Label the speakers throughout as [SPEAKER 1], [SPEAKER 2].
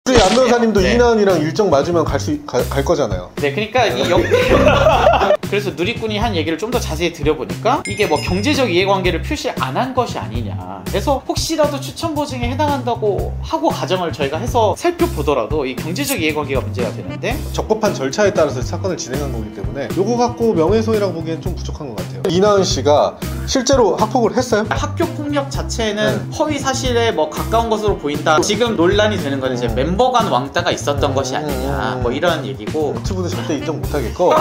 [SPEAKER 1] 우리 안 변호사님도
[SPEAKER 2] 네.
[SPEAKER 1] 이나은이랑 일정 맞으면 갈 거잖아요.
[SPEAKER 2] 네, 그러니까 그래서 누리꾼이 한 얘기를 좀 더 자세히 들여보니까 이게 뭐 경제적 이해관계를 표시 안 한 것이 아니냐. 그래서 혹시라도 추천 보증에 해당한다고 하고 가정을 저희가 해서 살펴보더라도 이 경제적 이해관계가 문제가 되는데
[SPEAKER 1] 적법한 절차에 따라서 사건을 진행한 거기 때문에 요거 갖고 명예훼손이라고 보기엔 좀 부족한 것 같아요. 이나은 씨가 실제로 학폭을 했어요?
[SPEAKER 2] 학교 폭력 자체는 허위 사실에 뭐 가까운 것으로 보인다. 지금 논란이 되는 건 이제 멤버 간 왕따가 있었던 것이 아니냐 뭐 이런 얘기고.
[SPEAKER 1] 유튜브도 절대 인정 못하겠고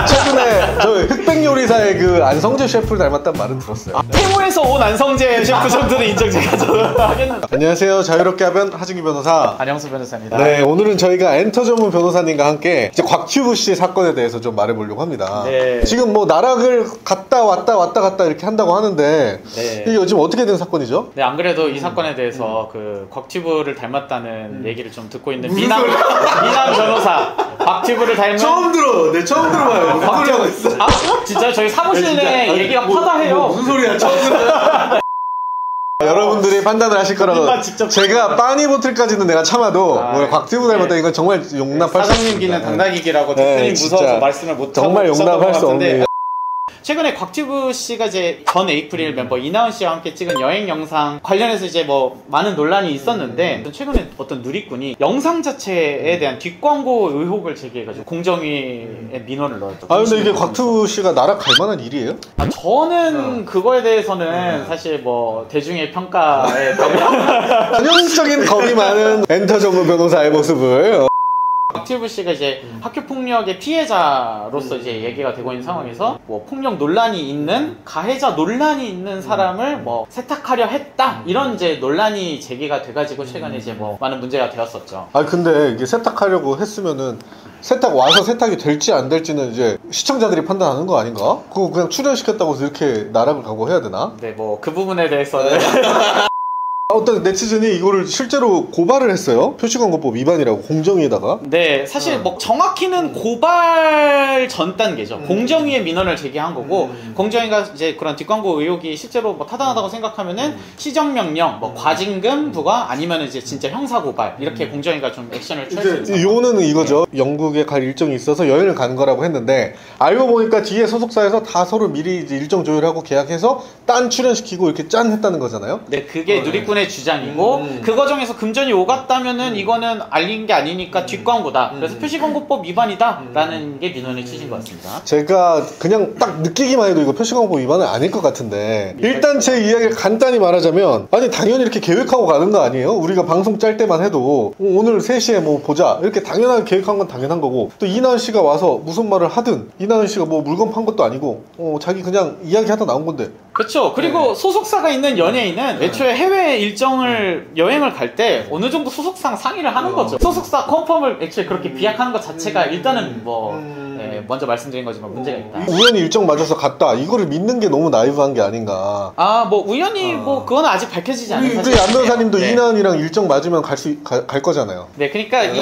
[SPEAKER 1] 최근에 저 흑백 요리사의 그 안성재 셰프를 닮았다는 말은 들었어요.
[SPEAKER 2] 태모에서 온 안성재 셰프 정도는 인정 제가 하겠는데.
[SPEAKER 1] 안녕하세요, 자유롭게 하면 하승기 변호사
[SPEAKER 2] 안영수 변호사입니다.
[SPEAKER 1] 네, 오늘은 저희가 엔터 전문 변호사님과 함께 이제 곽튜브 씨 사건에 대해서 좀 말해보려고 합니다.
[SPEAKER 2] 네.
[SPEAKER 1] 지금 뭐 나락을 갔다 갔다 이렇게 한다고 하는데
[SPEAKER 2] 네.
[SPEAKER 1] 이게 요즘 어떻게 된 사건이죠?
[SPEAKER 2] 네, 안 그래도 이 사건에 대해서 그 곽튜브를 닮았다는 얘기를 좀 듣고 있는
[SPEAKER 1] 무슨
[SPEAKER 2] 미남
[SPEAKER 1] 소리야?
[SPEAKER 2] 변호사 곽튜브를 닮은
[SPEAKER 1] 들어. 네, 처음 들어봐요.
[SPEAKER 2] 곽튜브 있어. 아, 진짜 저희 사무실 내 얘기가 파다해요.
[SPEAKER 1] 무슨 소리야? 처음 들어. 여러분들이 판단을 하실 거라고.
[SPEAKER 2] 직접
[SPEAKER 1] 제가 빠니보틀까지는 내가 참아도
[SPEAKER 2] 네.
[SPEAKER 1] 곽튜브 닮았다 이건 정말 용납할 수 없습니다.
[SPEAKER 2] 사장님기는 당나귀기라고
[SPEAKER 1] 네,
[SPEAKER 2] 대표님 무서워서
[SPEAKER 1] 진짜.
[SPEAKER 2] 말씀을 못하고
[SPEAKER 1] 정말 용납할 수 없는.
[SPEAKER 2] 최근에 곽튜브 씨가 이제 전 에이프릴 멤버 이나은 씨와 함께 찍은 여행 영상 관련해서 이제 뭐 많은 논란이 있었는데 최근에 어떤 누리꾼이 영상 자체에 대한 뒷광고 의혹을 제기해가지고 공정위에 민원을 넣었죠.
[SPEAKER 1] 아 근데 이게 곽튜브 씨가 나락 갈 만한 일이에요?
[SPEAKER 2] 아, 저는 그거에 대해서는 사실 뭐 대중의 평가에
[SPEAKER 1] 전형적인 겁이 많은 엔터 전문 변호사의 모습을.
[SPEAKER 2] 곽튜브 씨가 이제 학교 폭력의 피해자로서 이제 얘기가 되고 있는 상황에서 뭐 폭력 논란이 있는 가해자 논란이 있는 사람을 뭐 세탁하려 했다 이런 이제 논란이 제기가 돼가지고 최근에 이제 뭐 많은 문제가 되었었죠.
[SPEAKER 1] 아 근데 이게 세탁하려고 했으면은 세탁 와서 세탁이 될지 안 될지는 이제 시청자들이 판단하는 거 아닌가? 그거 그냥 출연시켰다고 해서 이렇게 나락을 가고 해야 되나?
[SPEAKER 2] 네, 뭐 그 부분에 대해서는
[SPEAKER 1] 어떤 네티즌이 이거를 실제로 고발을 했어요. 표시광고법 위반이라고 공정위에다가.
[SPEAKER 2] 네, 사실 뭐 정확히는 고발 전 단계죠. 공정위에 민원을 제기한 거고 공정위가 이제 그런 뒷광고 의혹이 실제로 뭐 타당하다고 생각하면은 시정명령, 뭐 과징금 부과 아니면 이제 진짜 형사고발 이렇게 공정위가 좀 액션을 취할 수 있어요.
[SPEAKER 1] 요거는 이거죠. 영국에 갈 일정이 있어서 여행을 간 거라고 했는데 알고 보니까 뒤에 소속사에서 다 서로 미리 이제 일정 조율하고 계약해서 딴 출연시키고 이렇게 짠 했다는 거잖아요.
[SPEAKER 2] 네, 그게 누리꾼의 주장이고 그 과정에서 금전이 오갔다면은 이거는 알린 게 아니니까 뒷광고다. 그래서 표시광고법 위반이다라는 게 민원의 취지인 것 같습니다.
[SPEAKER 1] 제가 그냥 딱 느끼기만 해도 이거 표시광고 위반은 아닐 것 같은데 일단 제 이야기를 간단히 말하자면 아니 당연히 이렇게 계획하고 가는 거 아니에요? 우리가 방송 짤 때만 해도 오늘 3시에 뭐 보자 이렇게 당연하게 계획한 건 당연한 거고 또 이나은 씨가 와서 무슨 말을 하든 이나은 씨가 뭐 물건 판 것도 아니고 자기 그냥 이야기하다 나온 건데
[SPEAKER 2] 그렇죠. 그리고 소속사가 있는 연예인은 애초에 해외 일정을 여행을 갈 때 어느 정도 소속사랑 상의를 하는 거죠. 소속사 컨펌을 애초에 그렇게 비약하는 것 자체가 일단은 뭐 먼저 말씀드린 거지만 문제가 있다.
[SPEAKER 1] 우연히 일정 맞아서 갔다 이거를 믿는 게 너무 나이브한 게 아닌가.
[SPEAKER 2] 아, 뭐 우연히 뭐 그건 아직 밝혀지지 않은
[SPEAKER 1] 우리
[SPEAKER 2] 사실.
[SPEAKER 1] 안 변호사님도
[SPEAKER 2] 네.
[SPEAKER 1] 이나은이랑 일정 맞으면 갈 거잖아요.
[SPEAKER 2] 네, 그러니까 이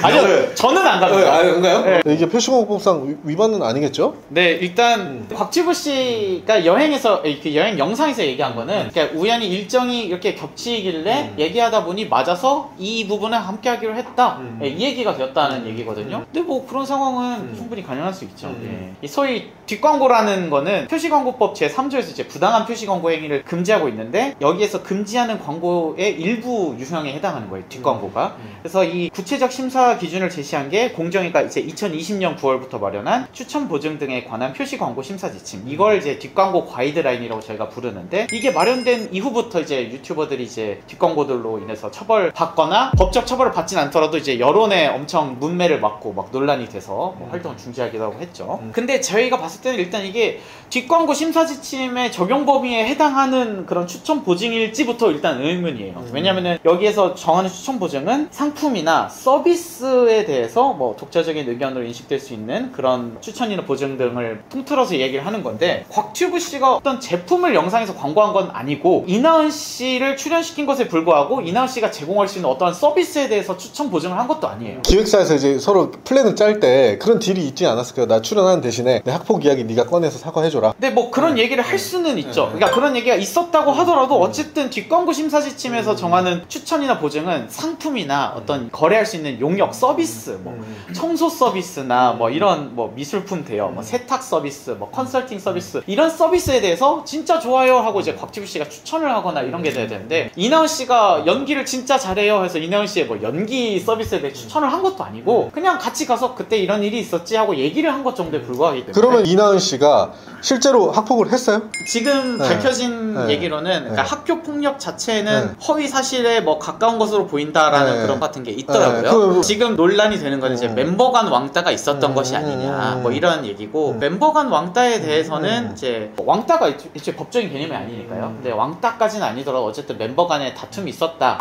[SPEAKER 2] 아니요, 저는 안 갑니다.
[SPEAKER 1] 그런가요? 네. 이게 표시광고법상 위반은 아니겠죠?
[SPEAKER 2] 네, 일단 곽튜브 씨가 여행에서 그 여행 영상에서 얘기한 거는 그러니까 우연히 일정이 이렇게 겹치길래 얘기하다 보니 맞아서 이 부분을 함께 하기로 했다. 이 얘기가 되었다는 얘기거든요. 근데 뭐 그런 상황은 충분히 가능할 수 있죠. 이 소위 뒷광고라는 거는 표시광고법 제3조에서 이제 부당한 표시광고 행위를 금지하고 있는데 여기에서 금지하는 광고의 일부 유형에 해당하는 거예요. 뒷광고가. 그래서 이 구체적 심사 기준을 제시한 게 공정위가 이제 2020년 9월부터 마련한 추천 보증 등에 관한 표시 광고 심사 지침. 이걸 이제 뒷광고 가이드라인이라고 저희가 부르는데 이게 마련된 이후부터 이제 유튜버들이 이제 뒷광고들로 인해서 처벌받거나 법적 처벌을 받진 않더라도 이제 여론에 엄청 문매를 맞고 막 논란이 돼서 뭐 활동을 중지하기도 하고 했죠. 근데 저희가 봤을 때는 일단 이게 뒷광고 심사 지침의 적용 범위에 해당하는 그런 추천 보증일지부터 일단 의문이에요. 왜냐면은 여기에서 정하는 추천 보증은 상품이나 서비스 서비스에 대해서 뭐 독자적인 의견으로 인식될 수 있는 그런 추천이나 보증 등을 통틀어서 얘기를 하는 건데, 곽튜브 씨가 어떤 제품을 영상에서 광고한 건 아니고 이나은 씨를 출연시킨 것에 불구하고 이나은 씨가 제공할 수 있는 어떠한 서비스에 대해서 추천 보증을 한 것도 아니에요.
[SPEAKER 1] 기획사에서 이제 서로 플랜을 짤 때 그런 딜이 있지 않았을까요? 나 출연하는 대신에 내 학폭 이야기 네가 꺼내서 사과해줘라.
[SPEAKER 2] 근데 뭐 그런 얘기를 할 수는 있죠. 그러니까 그런 얘기가 있었다고 하더라도 어쨌든 뒷광고 심사 지침에서 정하는 추천이나 보증은 상품이나 어떤 거래할 수 있는 용역 서비스, 뭐 청소 서비스나 뭐 이런 뭐 미술품 대여, 뭐 세탁 서비스, 뭐 컨설팅 서비스, 이런 서비스에 대해서 진짜 좋아요 하고 이제 곽튜브 씨가 추천을 하거나 이런 게 돼야 되는데, 이나은 씨가 연기를 진짜 잘해요 해서 이나은 씨의 뭐 연기 서비스에 대해 추천을 한 것도 아니고 그냥 같이 가서 그때 이런 일이 있었지 하고 얘기를 한 것 정도에 불과하기 때문에.
[SPEAKER 1] 그러면 이나은 씨가 실제로 학폭을 했어요?
[SPEAKER 2] 지금
[SPEAKER 1] 네.
[SPEAKER 2] 밝혀진
[SPEAKER 1] 네.
[SPEAKER 2] 얘기로는 그러니까
[SPEAKER 1] 네.
[SPEAKER 2] 학교 폭력 자체는
[SPEAKER 1] 네.
[SPEAKER 2] 허위 사실에 뭐 가까운 것으로 보인다라는
[SPEAKER 1] 네.
[SPEAKER 2] 그런 같은 게 있더라고요. 지금 논란이 되는 건 이제 멤버 간 왕따가 있었던 것이 아니냐 뭐 이런 얘기고, 멤버 간 왕따에 대해서는 이제 왕따가 이제 법적인 개념이 아니니까요. 근데 왕따까지는 아니더라도 어쨌든 멤버 간에 다툼이 있었다.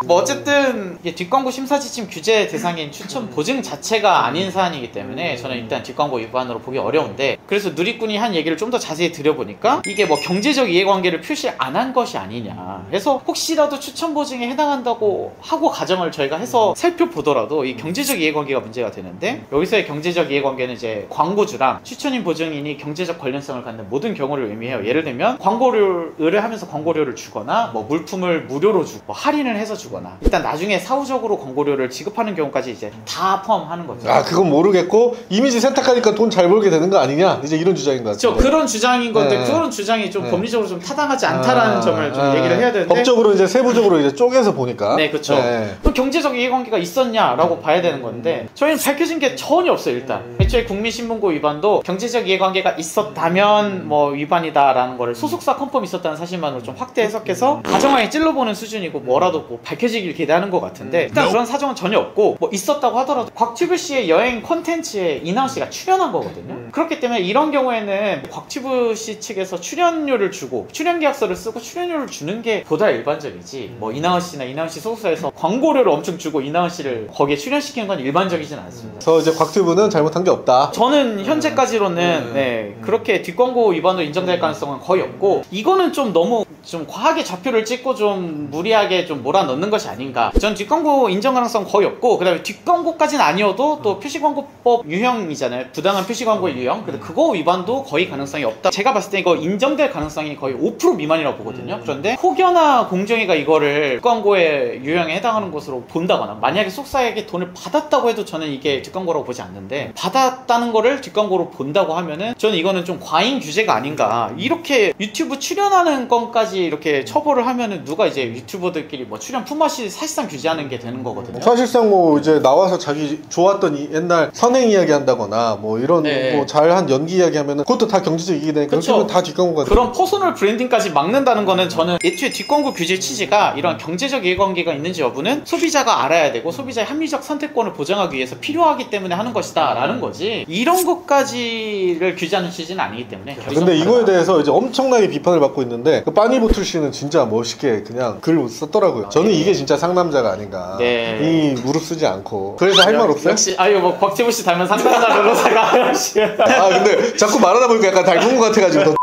[SPEAKER 2] 뭐 어쨌든 뒷광고 심사 지침 규제 대상인 추천 보증 자체가 아닌 사안이기 때문에 저는 일단 뒷광고 위반으로 보기 어려운데, 그래서 누리꾼이 한 얘기를 좀 더 자세히 들여보니까 이게 뭐 경제적 이해관계를 표시 안 한 것이 아니냐 해서 혹시라도 추천 보증에 해당한다고 하고 가정을 저희가 해서 살펴보더라도 이 경제적 이해관계가 문제가 되는데, 여기서의 경제적 이해관계는 이제 광고주랑 추천인 보증인이 경제적 관련성을 갖는 모든 경우를 의미해요. 예를 들면 광고를 의뢰하면서 광고료를 주거나 뭐 물품을 무료로 주고 뭐 할인을 해서 주거나, 일단 나중에 사후적으로 광고료를 지급하는 경우까지 이제 다 포함하는 거죠.
[SPEAKER 1] 아, 그건 모르겠고 이미지 세탁하니까 돈 잘 벌게 되는 거 아니냐, 이제 이런 주장인 것 같아요.
[SPEAKER 2] 그런 주장인 건데
[SPEAKER 1] 네.
[SPEAKER 2] 그런 주장이 좀 법리적으로 좀 타당하지 않다라는 점을 좀 얘기를 해야 되는데,
[SPEAKER 1] 법적으로 이제 세부적으로 이제 쪼개서 보니까.
[SPEAKER 2] 네, 그렇죠. 그럼 경제적 이해관계가 있었냐라고 봐야 되는 건데 저희는 밝혀진 게 전혀 없어요. 일단 애초에 국민신문고 위반도 경제적 이해관계가 있었다면 뭐 위반이다라는 거를 소속사 컨펌이 있었다는 사실만으로 좀 확대 해석해서 가정하에 찔러보는 수준이고 뭐라도 뭐 밝혀지길 기대하는 것 같은데, 일단 그런 사정은 전혀 없고, 뭐 있었다고 하더라도 곽튜브 씨의 여행 콘텐츠에 이나은 씨가 출연한 거거든요. 그렇기 때문에 이런 경우에는 곽튜브 씨 측에서 출연료를 주고 출연계약서를 쓰고 출연료를 주는 게 보다 일반적이지, 뭐 이나은 씨나 이나은 씨 소속사에서 광고료를 엄청 주고 이나은 씨를 거기에 출연시키는 건 일반적이진 않습니다.
[SPEAKER 1] 그래서 이제 곽튜브는 잘못한 게 없다.
[SPEAKER 2] 저는 현재까지로는 그렇게 뒷광고 위반으로 인정될 가능성은 거의 없고, 이거는 좀 너무 좀 과하게 좌표를 찍고 좀 무리하게 좀 몰아넣는 것이 아닌가. 전 뒷광고 인정 가능성 거의 없고, 그 다음에 뒷광고까지는 아니어도 또 표시광고법 유형이잖아요. 부당한 표시광고의 유형. 근데 그거 위반도 거의 가능성이 없다. 제가 봤을 때 이거 인정될 가능성이 거의 5% 미만이라고 보거든요. 그런데 혹여나 공정위가 이거를 뒷광고의 유형에 해당하는 것으로 본다거나, 만약에 속사에게 돈을 받았다고 해도 저는 이게 뒷광고라고 보지 않는데, 받았다는 거를 뒷광고로 본다고 하면은 저는 이거는 좀 과잉 규제가 아닌가. 이렇게 유튜브 출연하는 건까지 이렇게 처벌을 하면은 누가 이제 유튜버들끼리 뭐 출연 품앗이 사실상 규제하는 게 되는 거거든요.
[SPEAKER 1] 사실상 뭐 이제 나와서 자기 좋았던 옛날 선행 이야기 한다거나 뭐 이런 뭐 잘한 연기 이야기 하면은 그것도 다 경제적 이익이 되니까 그렇게 다 뒷광고가
[SPEAKER 2] 그런 퍼소널 브랜딩까지 막는다는 거는 저는 애초에 뒷광고 규제 취지가 이런 경제적 이해관계가 있는지 여부는 소비자가 알아야 되고 소비자의 합리적 선택권을 보장하기 위해서 필요하기 때문에 하는 것이다 라는 거지, 이런 것까지를 규제하는 취지는 아니기 때문에.
[SPEAKER 1] 근데 이거에 대해서 이제 엄청나게 비판을 받고 있는데 그 빠니보틀 씨는 진짜 멋있게 그냥 글 썼더라고요. 저는 이게 진짜 상남자가 아닌가. 이 무릎 쓰지 않고. 그래서 할 말 없어요?
[SPEAKER 2] 역시 아유 뭐 곽튜브 씨 닮은 상남자 변호사가 역시.
[SPEAKER 1] 아 근데 자꾸 말하다 보니까 약간 닮은 것 같아가지고 더...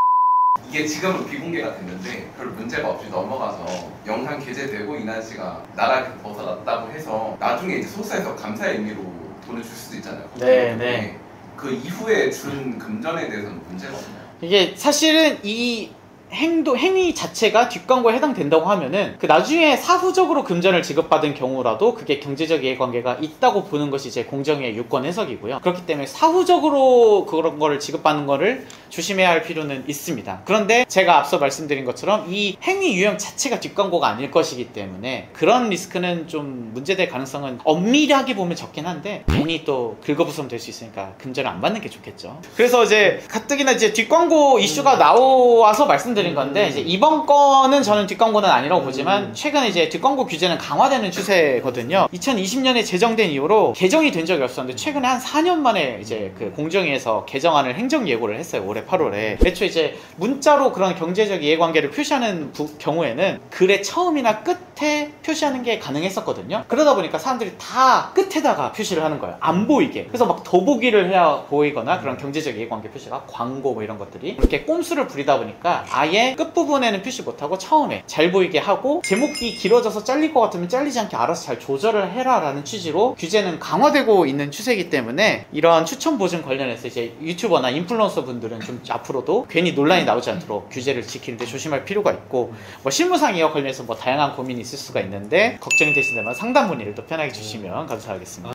[SPEAKER 3] 이게 지금은 비공개가 됐는데 별 문제가 없이 넘어가서 영상 게재되고 이난 씨가 나라를 벗어났다고 해서 나중에 이제 소사에서 감사의 의미로 돈을 줄 수도 있잖아요.
[SPEAKER 2] 네.
[SPEAKER 3] 그 이후에 준 금전에 대해서는 문제가 없나요?
[SPEAKER 2] 이게 사실은 이 행위 자체가 뒷광고에 해당된다고 하면은 그 나중에 사후적으로 금전을 지급받은 경우라도 그게 경제적 이해관계가 있다고 보는 것이 이제 공정위의 유권 해석이고요. 그렇기 때문에 사후적으로 그런 거를 지급받는 거를 조심해야 할 필요는 있습니다. 그런데 제가 앞서 말씀드린 것처럼 이 행위 유형 자체가 뒷광고가 아닐 것이기 때문에 그런 리스크는 좀 문제될 가능성은 엄밀하게 보면 적긴 한데, 괜히 또 긁어부스럼 될 수 있으니까 금전을 안 받는 게 좋겠죠. 그래서 이제 가뜩이나 이제 뒷광고 이슈가 나와서 말씀드린 건데, 이제 이번 건은 저는 뒷광고는 아니라고 보지만 최근에 이제 뒷광고 규제는 강화되는 추세거든요. 2020년에 제정된 이후로 개정이 된 적이 없었는데 최근에 한 4년 만에 이제 그 공정위에서 개정안을 행정 예고를 했어요. 올해 8월에. 애초에 이제 문자로 그런 경제적 이해관계를 표시하는 경우에는 글의 처음이나 끝 끝에 표시하는 게 가능했었거든요. 그러다 보니까 사람들이 다 끝에다가 표시를 하는 거예요. 안 보이게. 그래서 막 더보기를 해야 보이거나 그런 경제적 이해관계 표시가 광고 뭐 이런 것들이 이렇게 꼼수를 부리다 보니까 아예 끝부분에는 표시 못하고 처음에 잘 보이게 하고 제목이 길어져서 잘릴 것 같으면 잘리지 않게 알아서 잘 조절을 해라 라는 취지로 규제는 강화되고 있는 추세이기 때문에 이런 추천 보증 관련해서 이제 유튜버나 인플루언서 분들은 좀 앞으로도 괜히 논란이 나오지 않도록 규제를 지키는데 조심할 필요가 있고 뭐 실무상 이와 관련해서 뭐 다양한 고민이 있을 수가 있는데 걱정이 되신다면 상담 문의를 또 편하게 주시면 감사하겠습니다.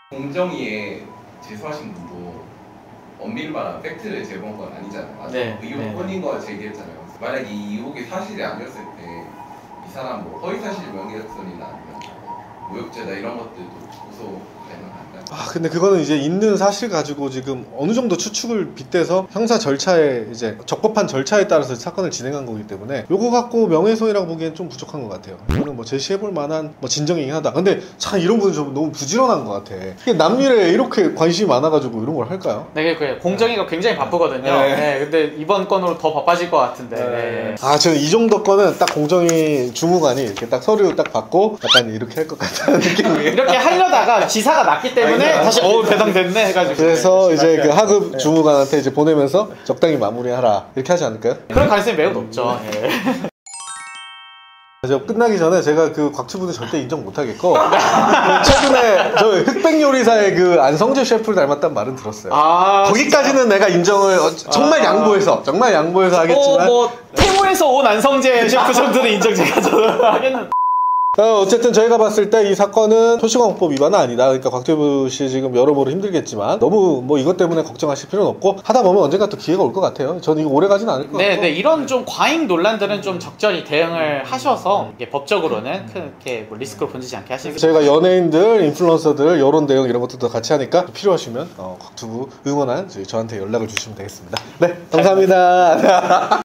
[SPEAKER 3] 공정위에 제소하신 분도 엄밀한 팩트를 제공한 건 아니잖아요.
[SPEAKER 2] 네,
[SPEAKER 3] 의혹뿐인 거 제기했잖아요. 만약 이 의혹이 사실이 아니었을 때 이 사람 뭐 허위사실 명예훼손이나 아니면 모욕죄다 이런 것들도 고소 가능한가요?
[SPEAKER 1] 아 근데 그거는 이제 있는 사실 가지고 지금 어느 정도 추측을 빗대서 형사 절차에 이제 적법한 절차에 따라서 사건을 진행한 거기 때문에 요거 갖고 명예훼손이라고 보기엔 좀 부족한 것 같아요. 이거는 뭐 제시해볼 만한 뭐 진정이긴 하다. 근데 참 이런 분은 좀 너무 부지런한 것 같아. 이게 남미래에 이렇게 관심이 많아가지고 이런 걸 할까요?
[SPEAKER 2] 네, 그래 공정위가 굉장히 바쁘거든요.
[SPEAKER 1] 네.
[SPEAKER 2] 네, 근데 이번 건으로 더 바빠질 것 같은데.
[SPEAKER 1] 네. 아 저는 이 정도 거는 딱 공정위 주무관이 이렇게 딱 서류 딱 받고 약간 이렇게 할 것 같다는 느낌이에요.
[SPEAKER 2] 이렇게 하려다가 기사가 났기 때문에 다시 배당됐네 해가지고.
[SPEAKER 1] 그래서 이제 그 하급 주무관한테 이제 보내면서 적당히 마무리하라 이렇게 하지 않을까요?
[SPEAKER 2] 그런 가능성이 매우 높죠. 예.
[SPEAKER 1] 저 끝나기 전에 제가 그 곽튜브는 절대 인정 못하겠고 최근에 저 흑백 요리사의 그 안성재 셰프를 닮았다는 말은 들었어요. 거기까지는 내가 인정을 정말 양보해서 하겠지만
[SPEAKER 2] 뭐 태모에서 온 안성재 셰프 정도는 인정 제가 하겠는.
[SPEAKER 1] 어쨌든 저희가 봤을 때 이 사건은 표시광고법 위반은 아니다. 그러니까 곽튜브 씨 지금 여러모로 힘들겠지만 너무 뭐 이것 때문에 걱정하실 필요는 없고 하다 보면 언젠가 또 기회가 올 것 같아요. 저는 이거 오래 가진 않을 것 같고.
[SPEAKER 2] 네, 이런 좀 과잉 논란들은 좀 적절히 대응을 하셔서 이게 법적으로는 크게 뭐 리스크로 번지지 않게 하시는.
[SPEAKER 1] 저희가 연예인들, 인플루언서들 여론 대응 이런 것들도 같이 하니까 필요하시면 곽튜브 응원한 저한테 연락을 주시면 되겠습니다. 네, 감사합니다.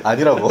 [SPEAKER 1] 아니라고.